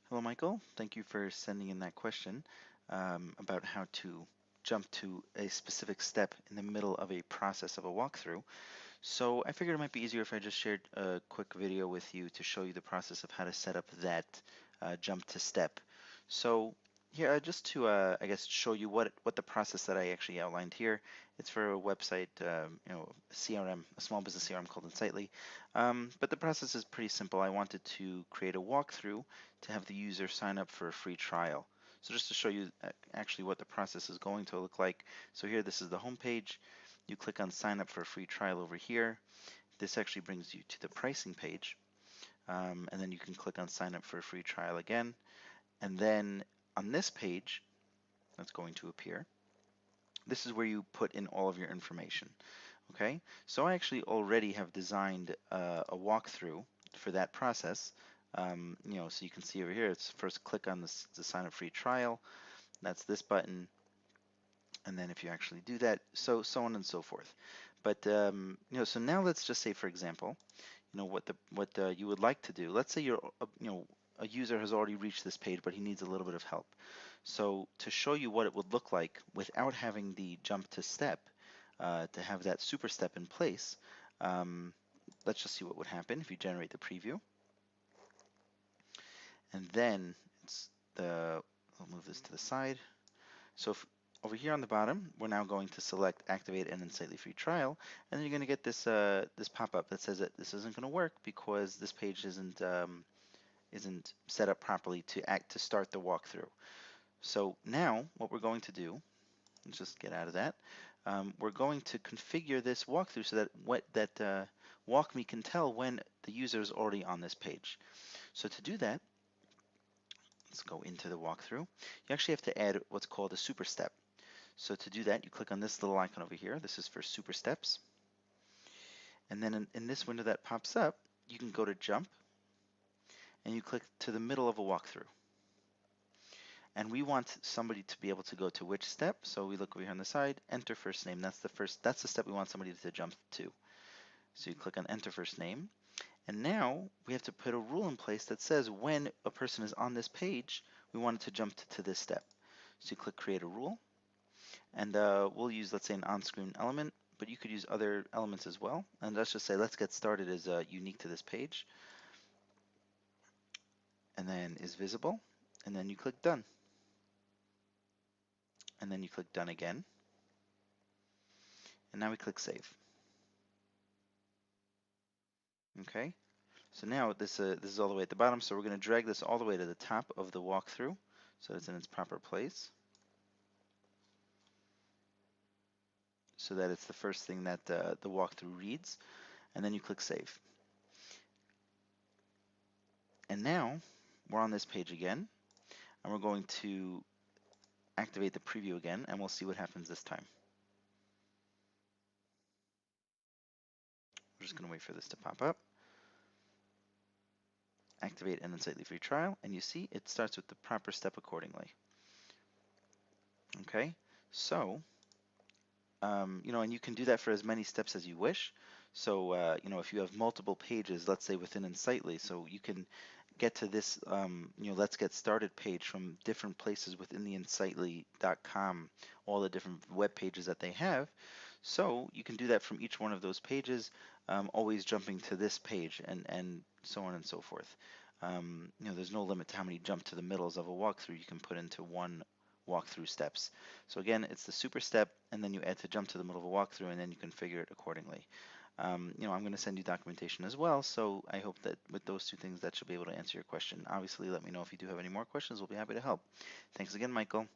Hello, Michael. Thank you for sending in that question about how to jump to a specific step in the middle of a process of a walkthrough. So I figured it might be easier if I just shared a quick video with you to show you the process of how to set up that jump to step. So here, just to I guess show you what the process that I actually outlined here. It's for a website, CRM, a small business CRM called Insightly. But the process is pretty simple. I wanted to create a walkthrough to have the user sign up for a free trial. So just to show you actually what the process is going to look like. So here, this is the home page. You click on sign up for a free trial over here. This actually brings you to the pricing page. And then you can click on sign up for a free trial again. And then on this page that's going to appear, this is where you put in all of your information. Okay, so I actually already have designed a walkthrough for that process. So you can see over here, it's first click on this, the sign up free trial. That's this button. And then if you actually do that, so on and so forth. But so now let's just say, for example, what you would like to do. Let's say a user has already reached this page, but he needs a little bit of help. So to show you what it would look like without having the jump to step, to have that super step in place, um, let's just see what would happen if you generate the preview. And then I'll move this to the side. So over here on the bottom, we're now going to select Activate an Insightly Free Trial, and then you're going to get this pop-up that says that this isn't going to work because this page isn't set up properly to start the walkthrough. So now what we're going to do, let's just get out of that. We're going to configure this walkthrough so that WalkMe can tell when the user is already on this page. So to do that, let's go into the walkthrough. You actually have to add what's called a super step. So to do that, you click on this little icon over here. This is for super steps. And then in this window that pops up, you can go to jump and you click to the middle of a walkthrough. And we want somebody to be able to go to which step. So we look over here on the side, enter first name. That's the step we want somebody to jump to. So you click on enter first name. And now we have to put a rule in place that says when a person is on this page, we want it to jump to this step. So you click create a rule. And we'll use, let's say, an on-screen element, but you could use other elements as well. And let's just say, let's get started as unique to this page. And then is visible. And then you click done. And then you click done again. And now we click save. Okay. So now this is all the way at the bottom. So we're going to drag this all the way to the top of the walkthrough so it's in its proper place. So that it's the first thing that the walkthrough reads. And then you click save. And now we're on this page again. And we're going to activate the preview again, and we'll see what happens this time. We're just going to wait for this to pop up. Activate an Insightly free trial, and you see it starts with the proper step accordingly. Okay, so and you can do that for as many steps as you wish. So if you have multiple pages, let's say within Insightly, so you can get to this let's get started page from different places within the insightly.com, all the different web pages that they have. So you can do that from each one of those pages, always jumping to this page and so on and so forth. There's no limit to how many jump to the middles of a walkthrough you can put into one walkthrough steps. So again, it's the super step, and then you add to jump to the middle of a walkthrough, and then you configure it accordingly. I'm going to send you documentation as well, so I hope that with those two things, that should be able to answer your question. Obviously, let me know if you do have any more questions. We'll be happy to help. Thanks again, Michael.